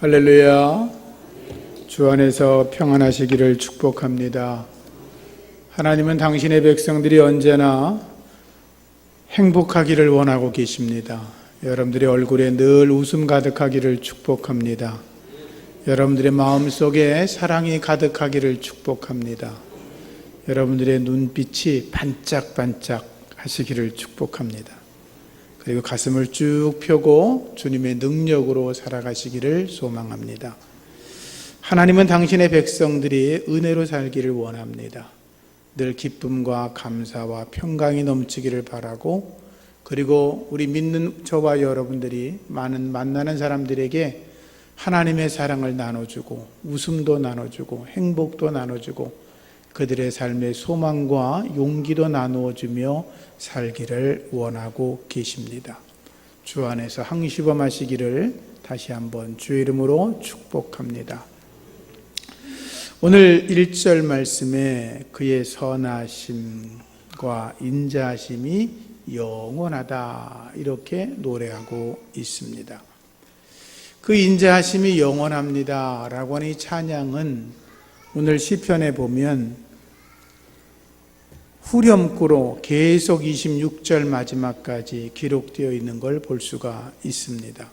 할렐루야. 주 안에서 평안하시기를 축복합니다. 하나님은 당신의 백성들이 언제나 행복하기를 원하고 계십니다. 여러분들의 얼굴에 늘 웃음 가득하기를 축복합니다. 여러분들의 마음속에 사랑이 가득하기를 축복합니다. 여러분들의 눈빛이 반짝반짝 하시기를 축복합니다. 그리고 가슴을 쭉 펴고 주님의 능력으로 살아가시기를 소망합니다. 하나님은 당신의 백성들이 은혜로 살기를 원합니다. 늘 기쁨과 감사와 평강이 넘치기를 바라고, 그리고 우리 믿는 저와 여러분들이 많은 만나는 사람들에게 하나님의 사랑을 나눠주고 웃음도 나눠주고 행복도 나눠주고 그들의 삶의 소망과 용기도 나누어주며 살기를 원하고 계십니다. 주 안에서 항시범하시기를 다시 한번 주의 이름으로 축복합니다. 오늘 1절 말씀에 그의 선하심과 인자하심이 영원하다 이렇게 노래하고 있습니다. 그 인자하심이 영원합니다 라고 하는 이 찬양은 오늘 시편에 보면 후렴구로 계속 26절 마지막까지 기록되어 있는 걸 볼 수가 있습니다.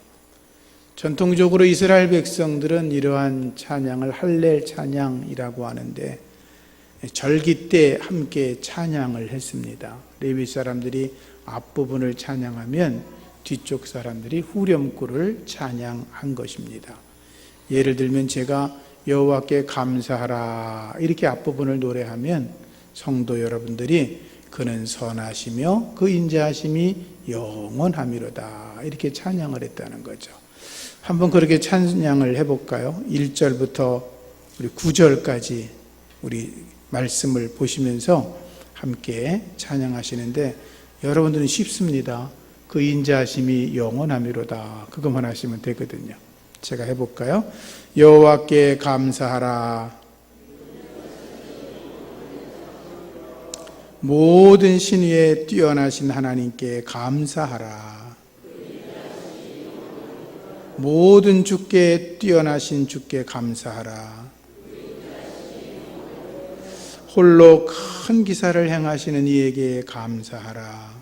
전통적으로 이스라엘 백성들은 이러한 찬양을 할렐 찬양이라고 하는데, 절기 때 함께 찬양을 했습니다. 레위 사람들이 앞부분을 찬양하면 뒤쪽 사람들이 후렴구를 찬양한 것입니다. 예를 들면 제가 여호와께 감사하라 이렇게 앞부분을 노래하면 성도 여러분들이 그는 선하시며 그 인자하심이 영원하미로다 이렇게 찬양을 했다는 거죠. 한번 그렇게 찬양을 해볼까요? 1절부터 우리 9절까지 우리 말씀을 보시면서 함께 찬양하시는데, 여러분들은 쉽습니다. 그 인자하심이 영원하미로다 그것만 하시면 되거든요. 제가 해볼까요? 여호와께 감사하라. 모든 신위에 뛰어나신 하나님께 감사하라. 모든 주께 뛰어나신 주께 감사하라. 홀로 큰 기사를 행하시는 이에게 감사하라.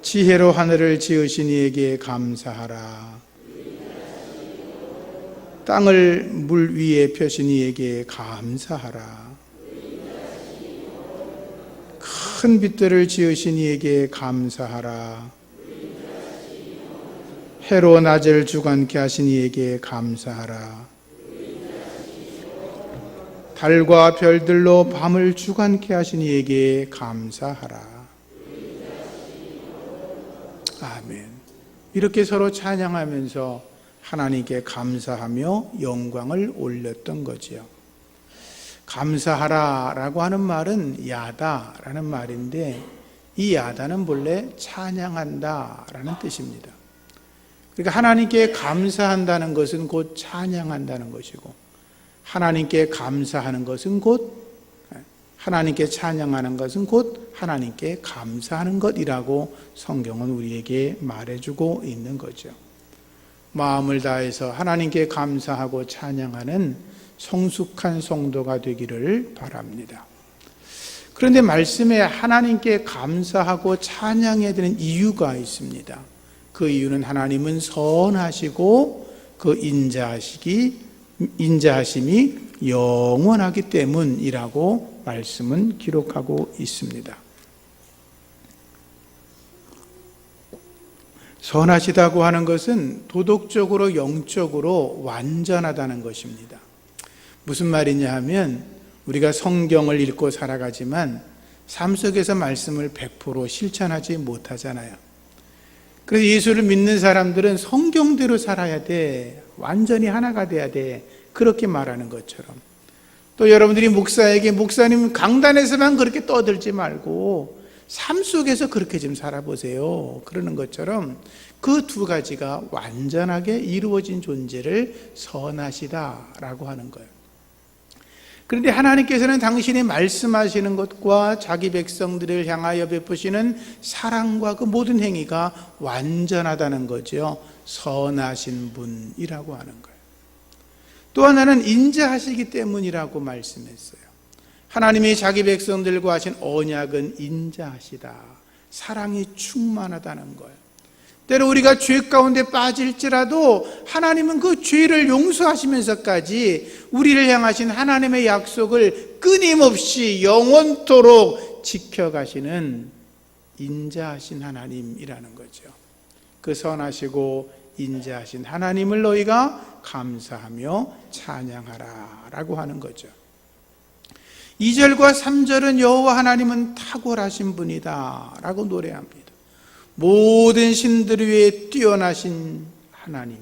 지혜로 하늘을 지으신 이에게 감사하라. 땅을 물 위에 펴신 이에게 감사하라. 큰 빛들을 지으신 이에게 감사하라. 해로 낮을 주관케 하신 이에게 감사하라. 달과 별들로 밤을 주관케 하신 이에게 감사하라. 아멘. 이렇게 서로 찬양하면서 하나님께 감사하며 영광을 올렸던 거지요. 감사하라 라고 하는 말은 야다라는 말인데, 이 야다는 본래 찬양한다 라는 뜻입니다. 그러니까 하나님께 감사한다는 것은 곧 찬양한다는 것이고, 하나님께 감사하는 것은 곧, 하나님께 찬양하는 것은 곧 하나님께 감사하는 것이라고 성경은 우리에게 말해주고 있는 거죠. 마음을 다해서 하나님께 감사하고 찬양하는 성숙한 성도가 되기를 바랍니다. 그런데 말씀에 하나님께 감사하고 찬양해야 되는 이유가 있습니다. 그 이유는 하나님은 선하시고 그 인자하심이 영원하기 때문이라고 말씀은 기록하고 있습니다. 선하시다고 하는 것은 도덕적으로 영적으로 완전하다는 것입니다. 무슨 말이냐 하면, 우리가 성경을 읽고 살아가지만 삶 속에서 말씀을 100% 실천하지 못하잖아요. 그래서 예수를 믿는 사람들은 성경대로 살아야 돼, 완전히 하나가 돼야 돼, 그렇게 말하는 것처럼, 또 여러분들이 목사에게 목사님 강단에서만 그렇게 떠들지 말고 삶 속에서 그렇게 좀 살아보세요 그러는 것처럼, 그 두 가지가 완전하게 이루어진 존재를 선하시다라고 하는 거예요. 그런데 하나님께서는 당신이 말씀하시는 것과 자기 백성들을 향하여 베푸시는 사랑과 그 모든 행위가 완전하다는 거죠. 선하신 분이라고 하는 거예요. 또 하나는 인자하시기 때문이라고 말씀했어요. 하나님이 자기 백성들과 하신 언약은 인자하시다. 사랑이 충만하다는 거예요. 때로 우리가 죄 가운데 빠질지라도 하나님은 그 죄를 용서하시면서까지 우리를 향하신 하나님의 약속을 끊임없이 영원토록 지켜가시는 인자하신 하나님이라는 거죠. 그 선하시고 인자하신 하나님을 너희가 감사하며 찬양하라 라고 하는 거죠. 2절과 3절은 여호와 하나님은 탁월하신 분이다 라고 노래합니다. 모든 신들 위에 뛰어나신 하나님,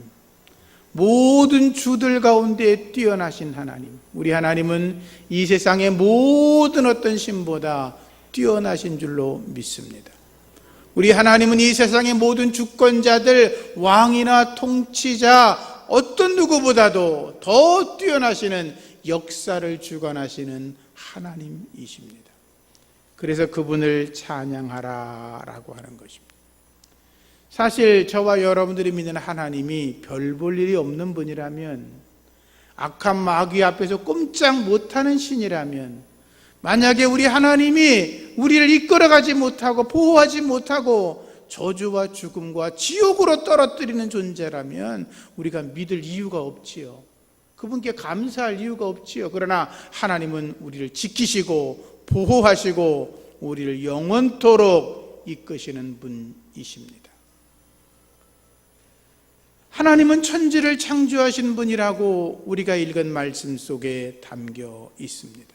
모든 주들 가운데 뛰어나신 하나님, 우리 하나님은 이 세상의 모든 어떤 신보다 뛰어나신 줄로 믿습니다. 우리 하나님은 이 세상의 모든 주권자들, 왕이나 통치자 어떤 누구보다도 더 뛰어나시는 역사를 주관하시는 하나님이십니다. 그래서 그분을 찬양하라라고 하는 것입니다. 사실 저와 여러분들이 믿는 하나님이 별 볼 일이 없는 분이라면, 악한 마귀 앞에서 꼼짝 못하는 신이라면, 만약에 우리 하나님이 우리를 이끌어가지 못하고 보호하지 못하고 저주와 죽음과 지옥으로 떨어뜨리는 존재라면 우리가 믿을 이유가 없지요. 그분께 감사할 이유가 없지요. 그러나 하나님은 우리를 지키시고 보호하시고 우리를 영원토록 이끄시는 분이십니다. 하나님은 천지를 창조하신 분이라고 우리가 읽은 말씀 속에 담겨 있습니다.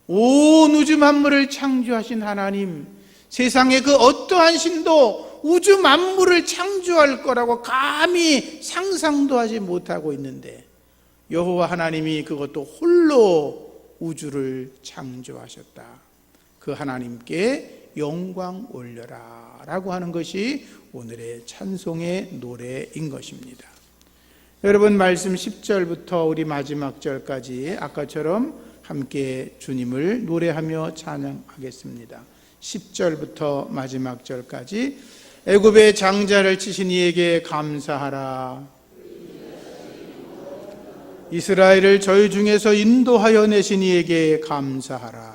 온 우주 만물을 창조하신 하나님, 세상의 그 어떠한 신도 우주 만물을 창조할 거라고 감히 상상도 하지 못하고 있는데, 여호와 하나님이 그것도 홀로 우주를 창조하셨다. 그 하나님께 영광 올려라 라고 하는 것이 오늘의 찬송의 노래인 것입니다. 여러분, 말씀 10절부터 우리 마지막 절까지 아까처럼 함께 주님을 노래하며 찬양하겠습니다. 10절부터 마지막 절까지. 애굽의 장자를 치신 이에게 감사하라. 이스라엘을 저희 중에서 인도하여 내신 이에게 감사하라.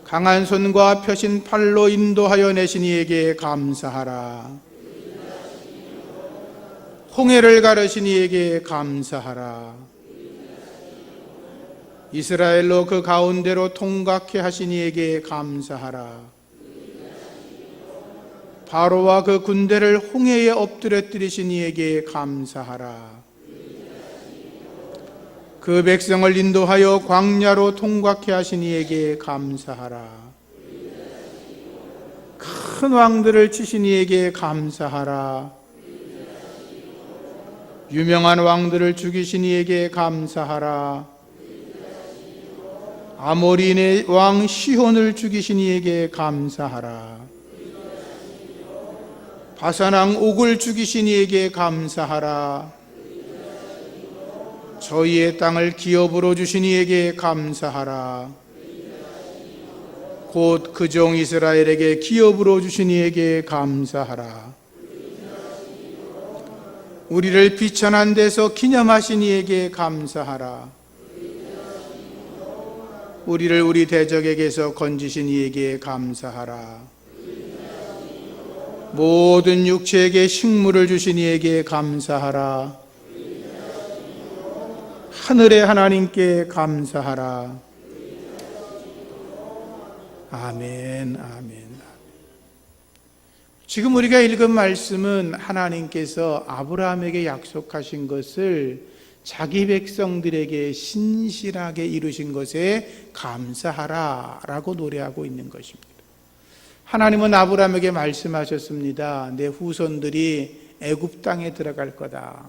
강한 손과 펴신 팔로 인도하여 내신 이에게 감사하라. 홍해를 가르신 이에게 감사하라. 이스라엘로 그 가운데로 통각해 하신 이에게 감사하라. 바로와 그 군대를 홍해에 엎드려뜨리신 이에게 감사하라. 그 백성을 인도하여 광야로 통각해 하신 이에게 감사하라. 큰 왕들을 치신 이에게 감사하라. 유명한 왕들을 죽이신 이에게 감사하라. 아모리의 왕 시혼을 죽이신 이에게 감사하라. 바산 왕 옥을 죽이신 이에게 감사하라. 저희의 땅을 기업으로 주신 이에게 감사하라. 곧 그 종 이스라엘에게 기업으로 주신 이에게 감사하라. 우리를 비천한 데서 기념하신 이에게 감사하라. 우리를 우리 대적에게서 건지신 이에게 감사하라. 모든 육체에게 식물을 주신 이에게 감사하라. 하늘의 하나님께 감사하라. 아멘, 아멘. 지금 우리가 읽은 말씀은 하나님께서 아브라함에게 약속하신 것을 자기 백성들에게 신실하게 이루신 것에 감사하라 라고 노래하고 있는 것입니다. 하나님은 아브라함에게 말씀하셨습니다. 내 후손들이 애굽 땅에 들어갈 거다.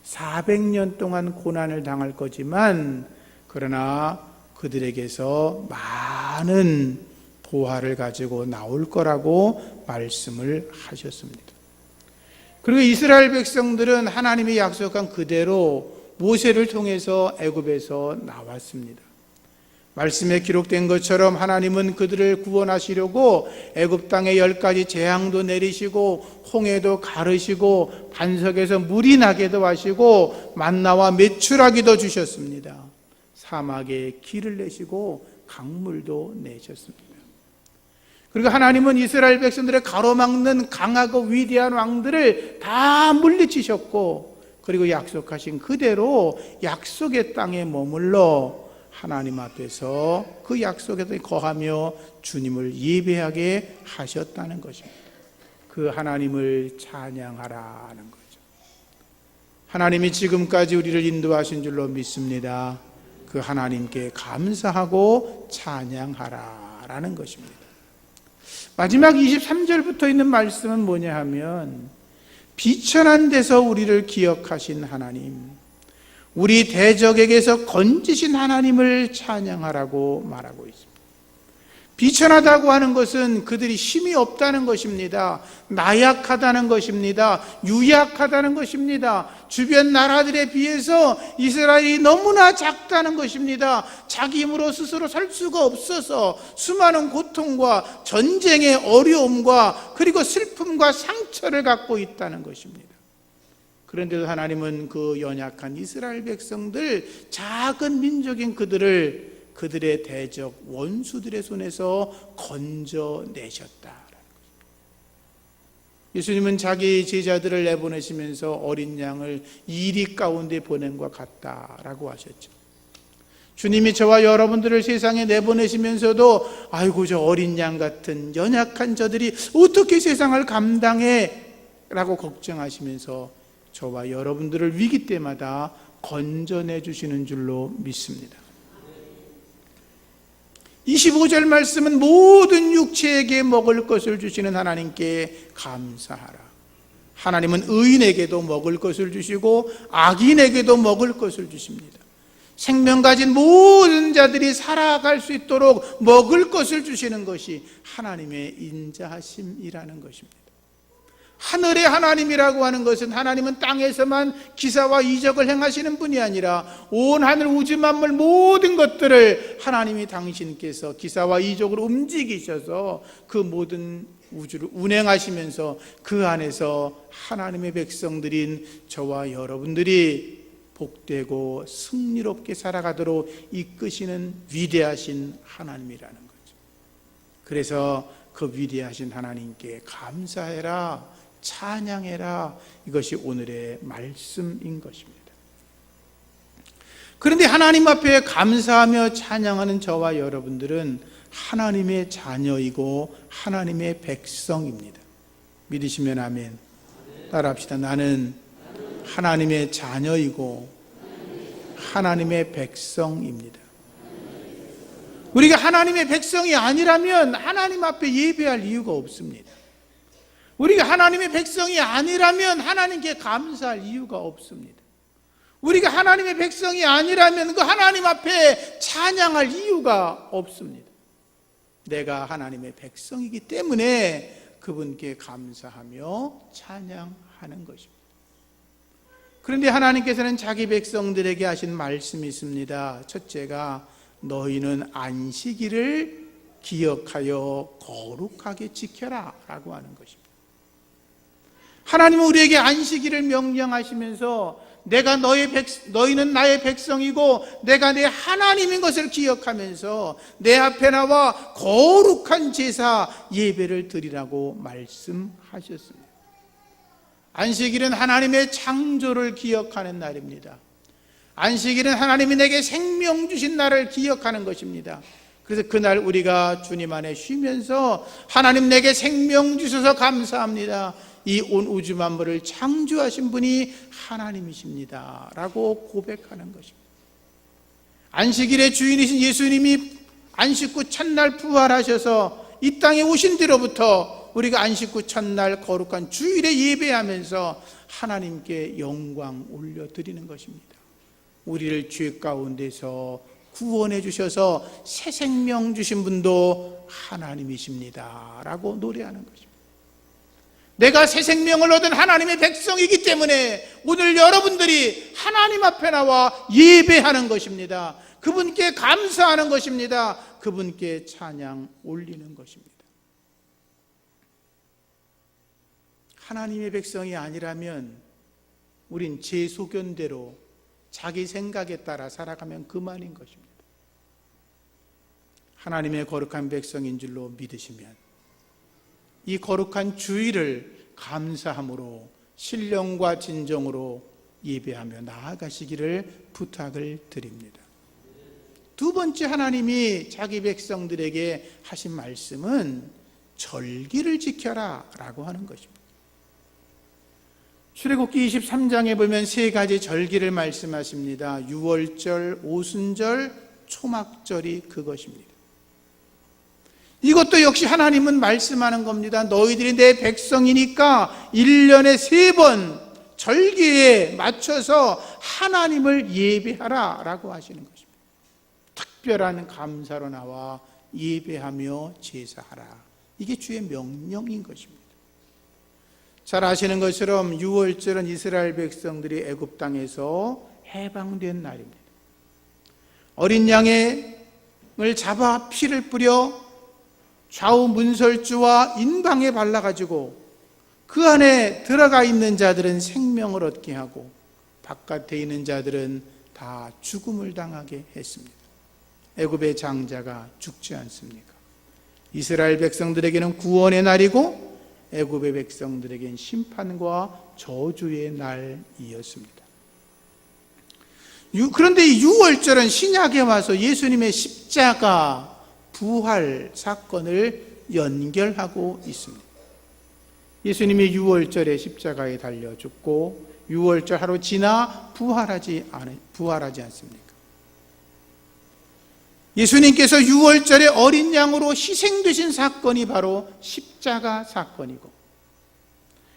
400년 동안 고난을 당할 거지만 그러나 그들에게서 많은 보화를 가지고 나올 거라고 말씀을 하셨습니다. 그리고 이스라엘 백성들은 하나님이 약속한 그대로 모세를 통해서 애굽에서 나왔습니다. 말씀에 기록된 것처럼 하나님은 그들을 구원하시려고 애굽 땅에 10가지 재앙도 내리시고 홍해도 가르시고 반석에서 물이 나게도 하시고 만나와 메추라기도 주셨습니다. 사막에 길을 내시고 강물도 내셨습니다. 그리고 하나님은 이스라엘 백성들의 가로막는 강하고 위대한 왕들을 다 물리치셨고, 그리고 약속하신 그대로 약속의 땅에 머물러 하나님 앞에서 그 약속에 거하며 주님을 예배하게 하셨다는 것입니다. 그 하나님을 찬양하라는 거죠. 하나님이 지금까지 우리를 인도하신 줄로 믿습니다. 그 하나님께 감사하고 찬양하라라는 것입니다. 마지막 23절부터 있는 말씀은 뭐냐 하면, 비천한 데서 우리를 기억하신 하나님, 우리 대적에게서 건지신 하나님을 찬양하라고 말하고 있습니다. 비천하다고 하는 것은 그들이 힘이 없다는 것입니다. 나약하다는 것입니다. 유약하다는 것입니다. 주변 나라들에 비해서 이스라엘이 너무나 작다는 것입니다. 자기 힘으로 스스로 살 수가 없어서 수많은 고통과 전쟁의 어려움과 그리고 슬픔과 상처를 갖고 있다는 것입니다. 그런데도 하나님은 그 연약한 이스라엘 백성들, 작은 민족인 그들의 대적 원수들의 손에서 건져내셨다. 예수님은 자기 제자들을 내보내시면서 어린 양을 이리 가운데 보낸 것 같다라고 하셨죠. 주님이 저와 여러분들을 세상에 내보내시면서도 아이고 저 어린 양 같은 연약한 저들이 어떻게 세상을 감당해? 라고 걱정하시면서 저와 여러분들을 위기 때마다 건져내 주시는 줄로 믿습니다. 25절 말씀은 모든 육체에게 먹을 것을 주시는 하나님께 감사하라. 하나님은 의인에게도 먹을 것을 주시고 악인에게도 먹을 것을 주십니다. 생명 가진 모든 자들이 살아갈 수 있도록 먹을 것을 주시는 것이 하나님의 인자하심이라는 것입니다. 하늘의 하나님이라고 하는 것은, 하나님은 땅에서만 기사와 이적을 행하시는 분이 아니라 온 하늘 우주 만물 모든 것들을 하나님이 당신께서 기사와 이적으로 움직이셔서 그 모든 우주를 운행하시면서 그 안에서 하나님의 백성들인 저와 여러분들이 복되고 승리롭게 살아가도록 이끄시는 위대하신 하나님이라는 거죠. 그래서 그 위대하신 하나님께 감사해라, 찬양해라, 이것이 오늘의 말씀인 것입니다. 그런데 하나님 앞에 감사하며 찬양하는 저와 여러분들은 하나님의 자녀이고 하나님의 백성입니다. 믿으시면 아멘. 따라합시다. 나는 하나님의 자녀이고 하나님의 백성입니다. 우리가 하나님의 백성이 아니라면 하나님 앞에 예배할 이유가 없습니다. 우리가 하나님의 백성이 아니라면 하나님께 감사할 이유가 없습니다. 우리가 하나님의 백성이 아니라면 그 하나님 앞에 찬양할 이유가 없습니다. 내가 하나님의 백성이기 때문에 그분께 감사하며 찬양하는 것입니다. 그런데 하나님께서는 자기 백성들에게 하신 말씀이 있습니다. 첫째가 너희는 안식일을 기억하여 거룩하게 지켜라 라고 하는 것입니다. 하나님은 우리에게 안식일을 명령하시면서 너희는 나의 백성이고 내가 내 하나님인 것을 기억하면서 내 앞에 나와 거룩한 제사 예배를 드리라고 말씀하셨습니다. 안식일은 하나님의 창조를 기억하는 날입니다. 안식일은 하나님이 내게 생명 주신 날을 기억하는 것입니다. 그래서 그날 우리가 주님 안에 쉬면서 하나님 내게 생명 주셔서 감사합니다. 이 온 우주 만물을 창조하신 분이 하나님이십니다 라고 고백하는 것입니다. 안식일의 주인이신 예수님이 안식 후 첫날 부활하셔서 이 땅에 오신 뒤로부터 우리가 안식 후 첫날 거룩한 주일에 예배하면서 하나님께 영광 올려드리는 것입니다. 우리를 죄 가운데서 구원해 주셔서 새 생명 주신 분도 하나님이십니다 라고 노래하는 것입니다. 내가 새 생명을 얻은 하나님의 백성이기 때문에 오늘 여러분들이 하나님 앞에 나와 예배하는 것입니다. 그분께 감사하는 것입니다. 그분께 찬양 올리는 것입니다. 하나님의 백성이 아니라면 우린 제 소견대로 자기 생각에 따라 살아가면 그만인 것입니다. 하나님의 거룩한 백성인 줄로 믿으시면 이 거룩한 주일을 감사함으로 신령과 진정으로 예배하며 나아가시기를 부탁을 드립니다. 두 번째, 하나님이 자기 백성들에게 하신 말씀은 절기를 지켜라 라고 하는 것입니다. 출애굽기 23장에 보면 세 가지 절기를 말씀하십니다. 유월절, 오순절, 초막절이 그것입니다. 이것도 역시 하나님은 말씀하는 겁니다. 너희들이 내 백성이니까 1년에 3번 절기에 맞춰서 하나님을 예배하라 라고 하시는 것입니다. 특별한 감사로 나와 예배하며 제사하라. 이게 주의 명령인 것입니다. 잘 아시는 것처럼 유월절은 이스라엘 백성들이 애굽 땅에서 해방된 날입니다. 어린 양을 잡아 피를 뿌려 좌우 문설주와 인방에 발라가지고 그 안에 들어가 있는 자들은 생명을 얻게 하고 바깥에 있는 자들은 다 죽음을 당하게 했습니다. 애굽의 장자가 죽지 않습니까? 이스라엘 백성들에게는 구원의 날이고 애굽의 백성들에겐 심판과 저주의 날이었습니다. 그런데 이 유월절은 신약에 와서 예수님의 십자가 부활 사건을 연결하고 있습니다. 예수님이 유월절에 십자가에 달려 죽고 유월절 하루 지나 부활하지 않습니까? 예수님께서 유월절에 어린 양으로 희생되신 사건이 바로 십자가 사건이고,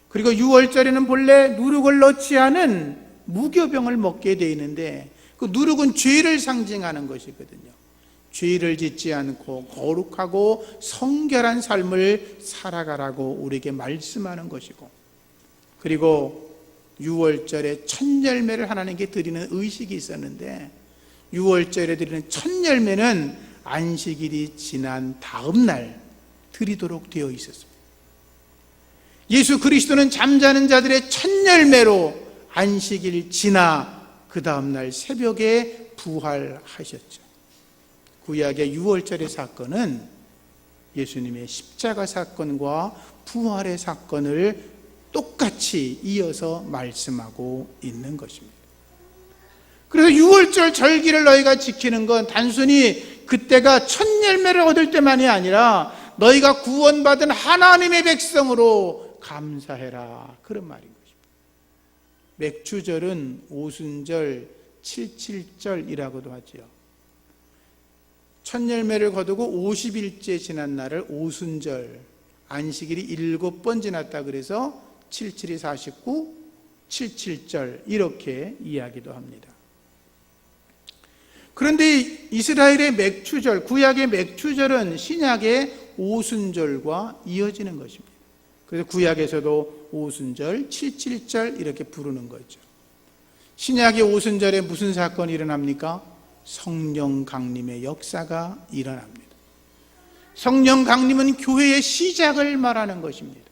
그리고 유월절에는 본래 누룩을 넣지 않은 무교병을 먹게 되어 있는데 그 누룩은 죄를 상징하는 것이거든요. 죄를 짓지 않고 거룩하고 성결한 삶을 살아가라고 우리에게 말씀하는 것이고, 그리고 유월절에 첫 열매를 하나님께 드리는 의식이 있었는데 유월절에 드리는 첫 열매는 안식일이 지난 다음 날 드리도록 되어 있었습니다. 예수 그리스도는 잠자는 자들의 첫 열매로 안식일 지나 그 다음 날 새벽에 부활하셨죠. 구약의 유월절의 사건은 예수님의 십자가 사건과 부활의 사건을 똑같이 이어서 말씀하고 있는 것입니다. 그래서 유월절 절기를 너희가 지키는 건 단순히 그때가 첫 열매를 얻을 때만이 아니라 너희가 구원받은 하나님의 백성으로 감사해라, 그런 말인 것입니다. 맥추절은 오순절, 칠칠절이라고도 하지요. 첫 열매를 거두고 50일째 지난 날을 오순절, 안식일이 7번 지났다 그래서 77이 49, 77절 이렇게 이야기도 합니다. 그런데 이스라엘의 맥추절, 구약의 맥추절은 신약의 오순절과 이어지는 것입니다. 그래서 구약에서도 오순절, 77절 이렇게 부르는 거죠. 신약의 오순절에 무슨 사건이 일어납니까? 성령 강림의 역사가 일어납니다. 성령 강림은 교회의 시작을 말하는 것입니다.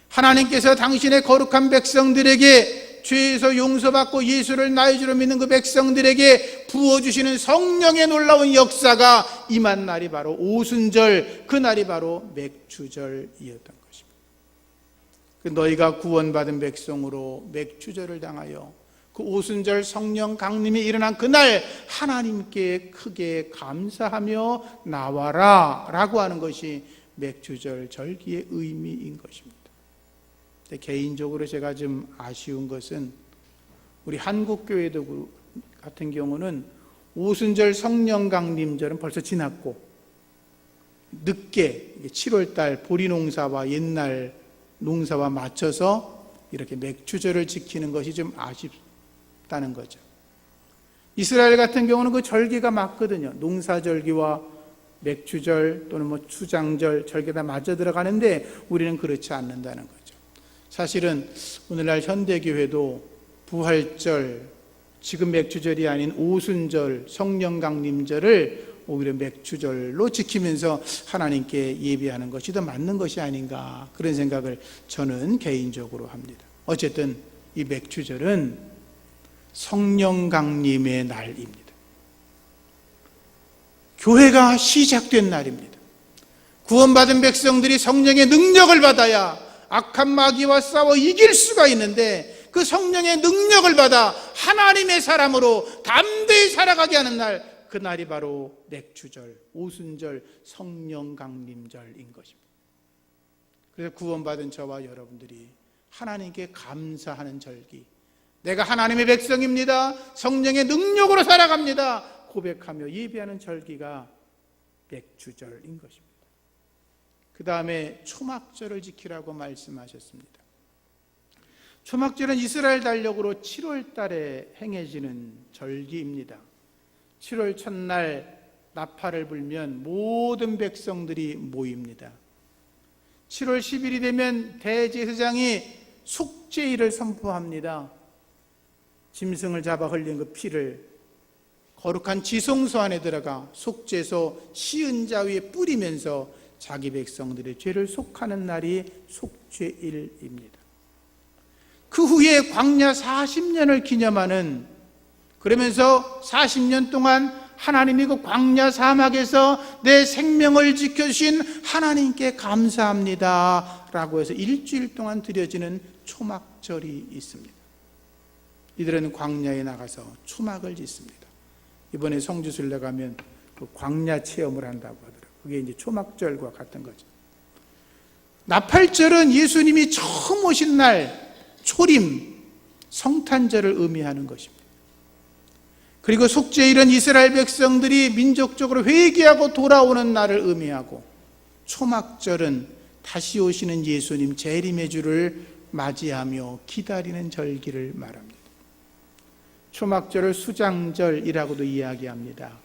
하나님께서 당신의 거룩한 백성들에게 죄에서 용서받고 예수를 나의 주로 믿는 그 백성들에게 부어주시는 성령의 놀라운 역사가 임한 날이 바로 오순절, 그 날이 바로 맥추절이었던 것입니다. 너희가 구원받은 백성으로 맥추절을 당하여 그 오순절 성령 강림이 일어난 그날 하나님께 크게 감사하며 나와라 라고 하는 것이 맥추절 절기의 의미인 것입니다. 개인적으로 제가 좀 아쉬운 것은 우리 한국교회도 같은 경우는 오순절 성령 강림절은 벌써 지났고 늦게 7월달 보리농사와 옛날 농사와 맞춰서 이렇게 맥추절을 지키는 것이 좀 아쉽다는 거죠. 이스라엘 같은 경우는 그 절기가 맞거든요. 농사절기와 맥추절 또는 추장절 절기 다 맞아 들어가는데 우리는 그렇지 않는다는 거죠. 사실은 오늘날 현대교회도 부활절, 지금 맥주절이 아닌 오순절, 성령강림절을 오히려 맥주절로 지키면서 하나님께 예배하는 것이 더 맞는 것이 아닌가, 그런 생각을 저는 개인적으로 합니다. 어쨌든 이 맥주절은 성령강림의 날입니다. 교회가 시작된 날입니다. 구원받은 백성들이 성령의 능력을 받아야 악한 마귀와 싸워 이길 수가 있는데, 그 성령의 능력을 받아 하나님의 사람으로 담대히 살아가게 하는 날, 그 날이 바로 맥주절, 오순절, 성령강림절인 것입니다. 그래서 구원받은 저와 여러분들이 하나님께 감사하는 절기, 내가 하나님의 백성입니다, 성령의 능력으로 살아갑니다 고백하며 예배하는 절기가 맥주절인 것입니다. 그 다음에 초막절을 지키라고 말씀하셨습니다. 초막절은 이스라엘 달력으로 7월 달에 행해지는 절기입니다. 7월 첫날 나팔을 불면 모든 백성들이 모입니다. 7월 10일이 되면 대제사장이 속죄일을 선포합니다. 짐승을 잡아 흘린 그 피를 거룩한 지성소 안에 들어가 속죄소 시은자 위에 뿌리면서 자기 백성들의 죄를 속하는 날이 속죄일입니다. 그 후에 광야 40년을 기념하는, 그러면서 40년 동안 하나님이 그 광야 사막에서 내 생명을 지켜주신 하나님께 감사합니다 라고 해서 일주일 동안 드려지는 초막절이 있습니다. 이들은 광야에 나가서 초막을 짓습니다. 이번에 성지순례 가면 그 광야 체험을 한다고 하더라고요. 그게 이제 초막절과 같은 거죠. 나팔절은 예수님이 처음 오신 날 초림, 성탄절을 의미하는 것입니다. 그리고 속죄일은 이스라엘 백성들이 민족적으로 회개하고 돌아오는 날을 의미하고, 초막절은 다시 오시는 예수님 재림의 주를 맞이하며 기다리는 절기를 말합니다. 초막절을 수장절이라고도 이야기합니다.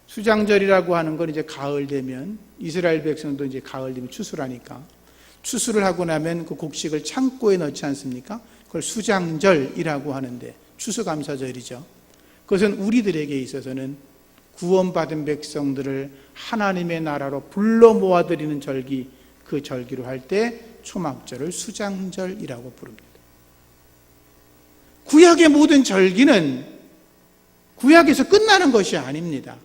수장절이라고 하는 건 이제 가을 되면, 이스라엘 백성도 이제 가을 되면 추수라니까, 추수를 하고 나면 그 곡식을 창고에 넣지 않습니까? 그걸 수장절이라고 하는데, 추수감사절이죠. 그것은 우리들에게 있어서는 구원받은 백성들을 하나님의 나라로 불러 모아드리는 절기, 그 절기로 할 때 초막절을 수장절이라고 부릅니다. 구약의 모든 절기는 구약에서 끝나는 것이 아닙니다.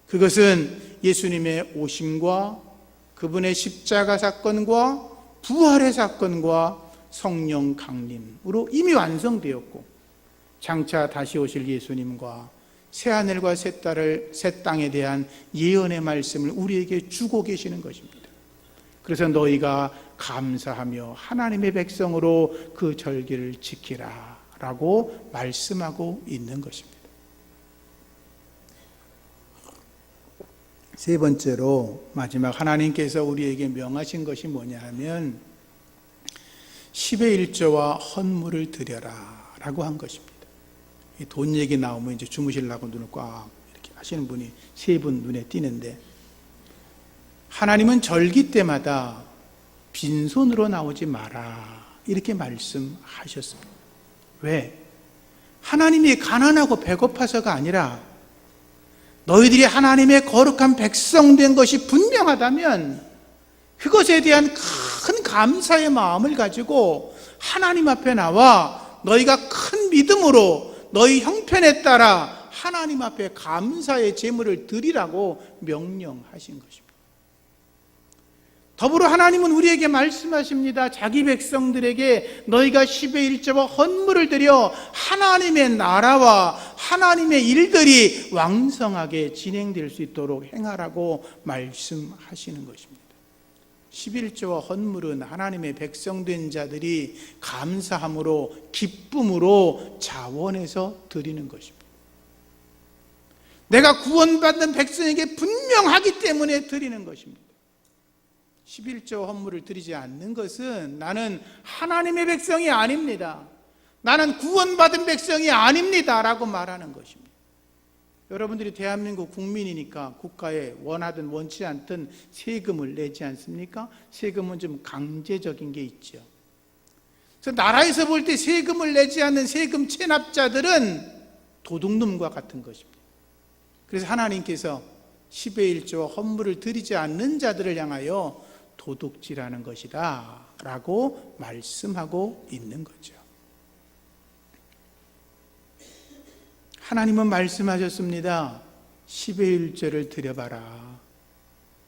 그것은 예수님의 오심과 그분의 십자가 사건과 부활의 사건과 성령 강림으로 이미 완성되었고, 장차 다시 오실 예수님과 새하늘과 새 땅에 대한 예언의 말씀을 우리에게 주고 계시는 것입니다. 그래서 너희가 감사하며 하나님의 백성으로 그 절기를 지키라 라고 말씀하고 있는 것입니다. 세 번째로, 마지막 하나님께서 우리에게 명하신 것이 뭐냐 하면 10의 1조와 헌물을 드려라 라고 한 것입니다. 돈 얘기 나오면 이제 주무시려고 눈을 꽉 이렇게 하시는 분이 세 분 눈에 띄는데, 하나님은 절기 때마다 빈손으로 나오지 마라 이렇게 말씀하셨습니다. 왜? 하나님이 가난하고 배고파서가 아니라 너희들이 하나님의 거룩한 백성 된 것이 분명하다면 그것에 대한 큰 감사의 마음을 가지고 하나님 앞에 나와 너희가 큰 믿음으로 너희 형편에 따라 하나님 앞에 감사의 제물을 드리라고 명령하신 것입니다. 더불어 하나님은 우리에게 말씀하십니다. 자기 백성들에게 너희가 10의 1조와 헌물을 드려 하나님의 나라와 하나님의 일들이 왕성하게 진행될 수 있도록 행하라고 말씀하시는 것입니다. 11조와 헌물은 하나님의 백성된 자들이 감사함으로 기쁨으로 자원해서 드리는 것입니다. 내가 구원받는 백성에게 분명하기 때문에 드리는 것입니다. 11조 헌물을 드리지 않는 것은 나는 하나님의 백성이 아닙니다, 나는 구원받은 백성이 아닙니다 라고 말하는 것입니다. 여러분들이 대한민국 국민이니까 국가에 원하든 원치 않든 세금을 내지 않습니까? 세금은 좀 강제적인 게 있죠. 그래서 나라에서 볼 때 세금을 내지 않는 세금 체납자들은 도둑놈과 같은 것입니다. 그래서 하나님께서 10의 1조와 헌물을 드리지 않는 자들을 향하여 도둑질하는 것이다 라고 말씀하고 있는 거죠. 하나님은 말씀하셨습니다. 10의 1조를 드려봐라.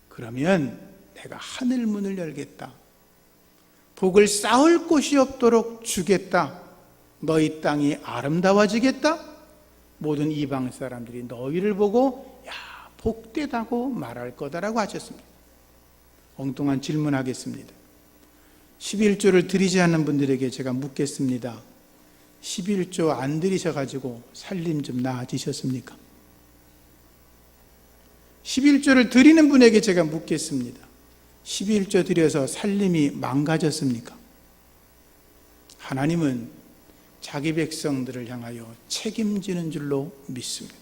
그러면 내가 하늘 문을 열겠다. 복을 쌓을 곳이 없도록 주겠다. 너희 땅이 아름다워지겠다. 모든 이방 사람들이 너희를 보고 야, 복되다고 말할 거다라고 하셨습니다. 엉뚱한 질문하겠습니다. 11조를 드리지 않는 분들에게 제가 묻겠습니다. 11조 안 드리셔가지고 살림 좀 나아지셨습니까? 11조를 드리는 분에게 제가 묻겠습니다. 11조 드려서 살림이 망가졌습니까? 하나님은 자기 백성들을 향하여 책임지는 줄로 믿습니다.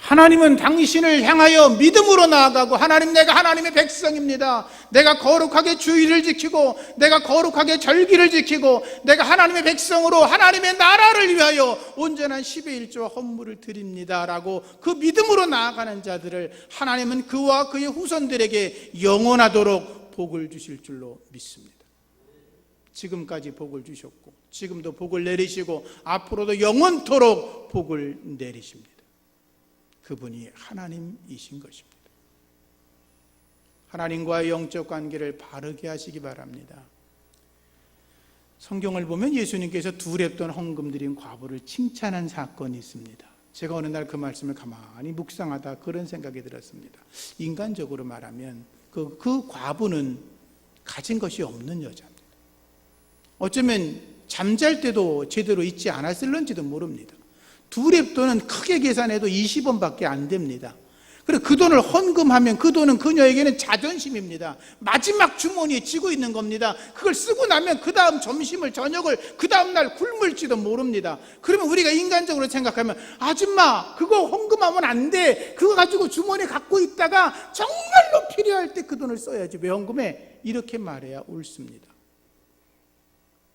하나님은 당신을 향하여 믿음으로 나아가고, 하나님, 내가 하나님의 백성입니다. 내가 거룩하게 주의를 지키고, 내가 거룩하게 절기를 지키고, 내가 하나님의 백성으로 하나님의 나라를 위하여 온전한 10의 1조와 헌물을 드립니다 라고 그 믿음으로 나아가는 자들을 하나님은 그와 그의 후손들에게 영원하도록 복을 주실 줄로 믿습니다. 지금까지 복을 주셨고, 지금도 복을 내리시고, 앞으로도 영원토록 복을 내리십니다. 그분이 하나님이신 것입니다. 하나님과의 영적 관계를 바르게 하시기 바랍니다. 성경을 보면 예수님께서 두 랩돈 헌금 드린 과부를 칭찬한 사건이 있습니다. 제가 어느 날 그 말씀을 가만히 묵상하다 그런 생각이 들었습니다. 인간적으로 말하면 그 과부는 가진 것이 없는 여자입니다. 어쩌면 잠잘 때도 제대로 잊지 않았을런지도 모릅니다. 두 랩돈은 크게 계산해도 20원밖에 안 됩니다. 그리고 그 돈을 헌금하면 그 돈은 그녀에게는 자존심입니다. 마지막 주머니에 쥐고 있는 겁니다. 그걸 쓰고 나면 그 다음 점심을, 저녁을 그 다음 날 굶을지도 모릅니다. 그러면 우리가 인간적으로 생각하면, 아줌마 그거 헌금하면 안 돼. 그거 가지고 주머니에 갖고 있다가 정말로 필요할 때 그 돈을 써야지. 왜 헌금해? 이렇게 말해야 옳습니다.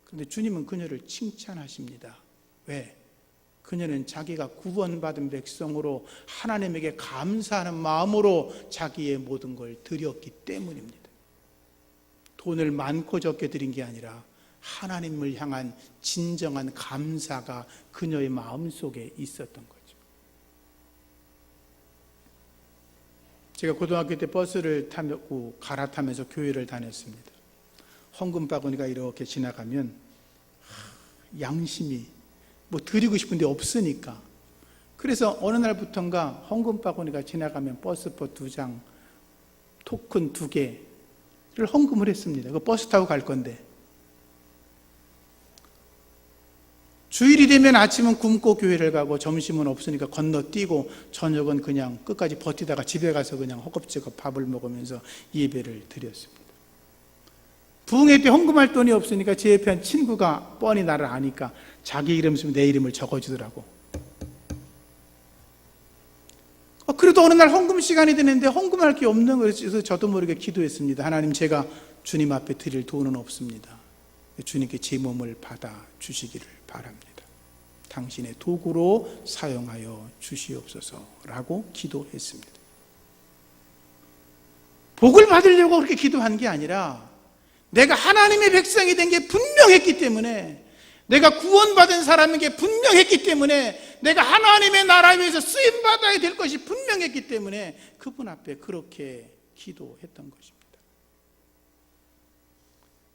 그런데 주님은 그녀를 칭찬하십니다. 왜? 그녀는 자기가 구원받은 백성으로 하나님에게 감사하는 마음으로 자기의 모든 걸 드렸기 때문입니다. 돈을 많고 적게 드린 게 아니라 하나님을 향한 진정한 감사가 그녀의 마음속에 있었던 거죠. 제가 고등학교 때 버스를 타고 갈아타면서 교회를 다녔습니다. 헌금 바구니가 이렇게 지나가면 양심이 드리고 싶은데 없으니까, 그래서 어느 날부턴가 헌금 바구니가 지나가면 버스표 2장, 토큰 2개를 헌금을 했습니다. 그 버스 타고 갈 건데, 주일이 되면 아침은 굶고 교회를 가고, 점심은 없으니까 건너뛰고, 저녁은 그냥 끝까지 버티다가 집에 가서 그냥 허겁지겁 밥을 먹으면서 예배를 드렸습니다. 부흥회 때 헌금할 돈이 없으니까 제 옆에 한 친구가 뻔히 나를 아니까 자기 이름 쓰면 내 이름을 적어주더라고. 그래도 어느 날 헌금 시간이 되는데 헌금할 게 없는 것에서 저도 모르게 기도했습니다. 하나님, 제가 주님 앞에 드릴 돈은 없습니다. 주님께 제 몸을 받아 주시기를 바랍니다. 당신의 도구로 사용하여 주시옵소서라고 기도했습니다. 복을 받으려고 그렇게 기도한 게 아니라, 내가 하나님의 백성이 된 게 분명했기 때문에, 내가 구원받은 사람에게 분명했기 때문에, 내가 하나님의 나라에 위해서 쓰임받아야 될 것이 분명했기 때문에 그분 앞에 그렇게 기도했던 것입니다.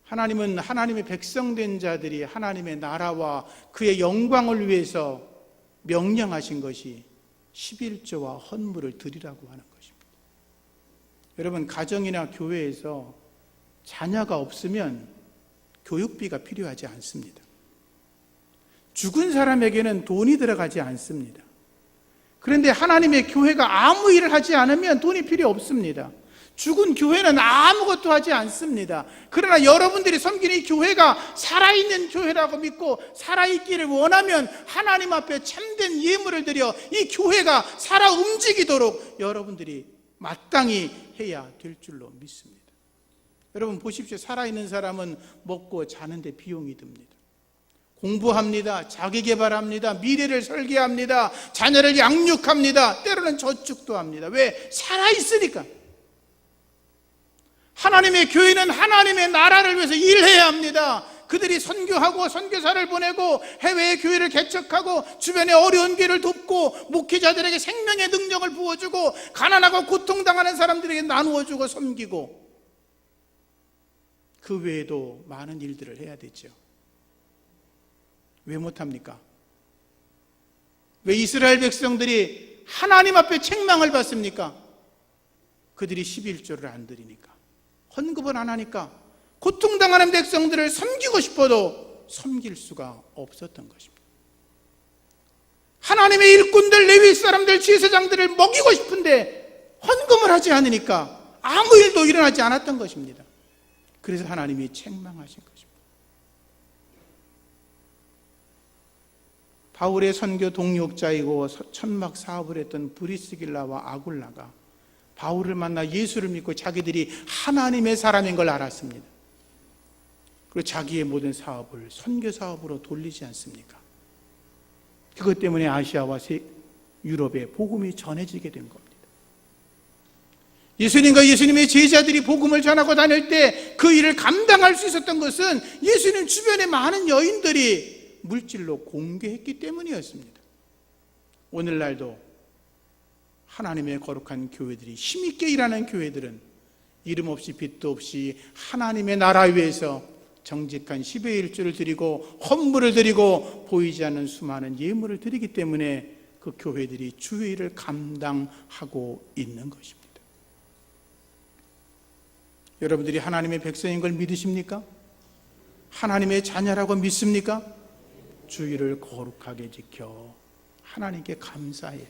하나님은 하나님의 백성된 자들이 하나님의 나라와 그의 영광을 위해서 명령하신 것이 11조와 헌물을 드리라고 하는 것입니다. 여러분, 가정이나 교회에서 자녀가 없으면 교육비가 필요하지 않습니다. 죽은 사람에게는 돈이 들어가지 않습니다. 그런데 하나님의 교회가 아무 일을 하지 않으면 돈이 필요 없습니다. 죽은 교회는 아무것도 하지 않습니다. 그러나 여러분들이 섬기는 이 교회가 살아있는 교회라고 믿고 살아있기를 원하면 하나님 앞에 참된 예물을 드려 이 교회가 살아 움직이도록 여러분들이 마땅히 해야 될 줄로 믿습니다. 여러분 보십시오. 살아있는 사람은 먹고 자는데 비용이 듭니다. 공부합니다. 자기개발합니다. 미래를 설계합니다. 자녀를 양육합니다. 때로는 저축도 합니다. 왜? 살아있으니까. 하나님의 교회는 하나님의 나라를 위해서 일해야 합니다. 그들이 선교하고 선교사를 보내고 해외에 교회를 개척하고 주변의 어려운 교회를 돕고 목회자들에게 생명의 능력을 부어주고 가난하고 고통당하는 사람들에게 나누어주고 섬기고 그 외에도 많은 일들을 해야 되죠. 왜 못합니까? 왜 이스라엘 백성들이 하나님 앞에 책망을 받습니까? 그들이 11조를 안 드리니까, 헌금을 안 하니까, 고통당하는 백성들을 섬기고 싶어도 섬길 수가 없었던 것입니다. 하나님의 일꾼들, 레위 사람들, 제사장들을 먹이고 싶은데 헌금을 하지 않으니까 아무 일도 일어나지 않았던 것입니다. 그래서 하나님이 책망하신 것입니다. 바울의 선교 동역자이고 천막 사업을 했던 브리스길라와 아굴라가 바울을 만나 예수를 믿고 자기들이 하나님의 사람인 걸 알았습니다. 그리고 자기의 모든 사업을 선교 사업으로 돌리지 않습니까? 그것 때문에 아시아와 유럽에 복음이 전해지게 된 겁니다. 예수님과 예수님의 제자들이 복음을 전하고 다닐 때 그 일을 감당할 수 있었던 것은 예수님 주변의 많은 여인들이 물질로 공개했기 때문이었습니다. 오늘날도 하나님의 거룩한 교회들이, 힘있게 일하는 교회들은 이름 없이 빚도 없이 하나님의 나라 위해서 정직한 10의 1조를 드리고 헌물을 드리고 보이지 않는 수많은 예물을 드리기 때문에 그 교회들이 주의 일을 감당하고 있는 것입니다. 여러분들이 하나님의 백성인 걸 믿으십니까? 하나님의 자녀라고 믿습니까? 주의를 거룩하게 지켜 하나님께 감사해요.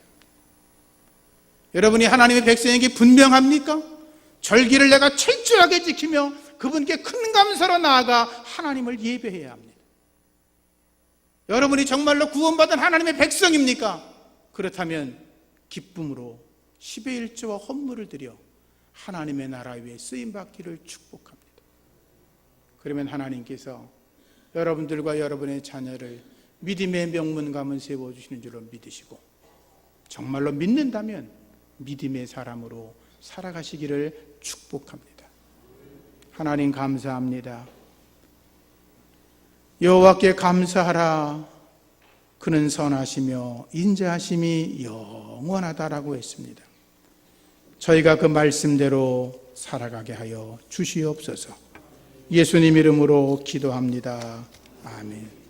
여러분이 하나님의 백성에게 분명합니까? 절기를 내가 철저하게 지키며 그분께 큰 감사로 나아가 하나님을 예배해야 합니다. 여러분이 정말로 구원받은 하나님의 백성입니까? 그렇다면 기쁨으로 10의 1조와 헌물을 드려 하나님의 나라 위에 쓰임받기를 축복합니다. 그러면 하나님께서 여러분들과 여러분의 자녀를 믿음의 명문 가문 세워주시는 줄로 믿으시고, 정말로 믿는다면 믿음의 사람으로 살아가시기를 축복합니다. 하나님 감사합니다. 여호와께 감사하라. 그는 선하시며 인자하심이 영원하다라고 했습니다. 저희가 그 말씀대로 살아가게 하여 주시옵소서. 예수님 이름으로 기도합니다. 아멘.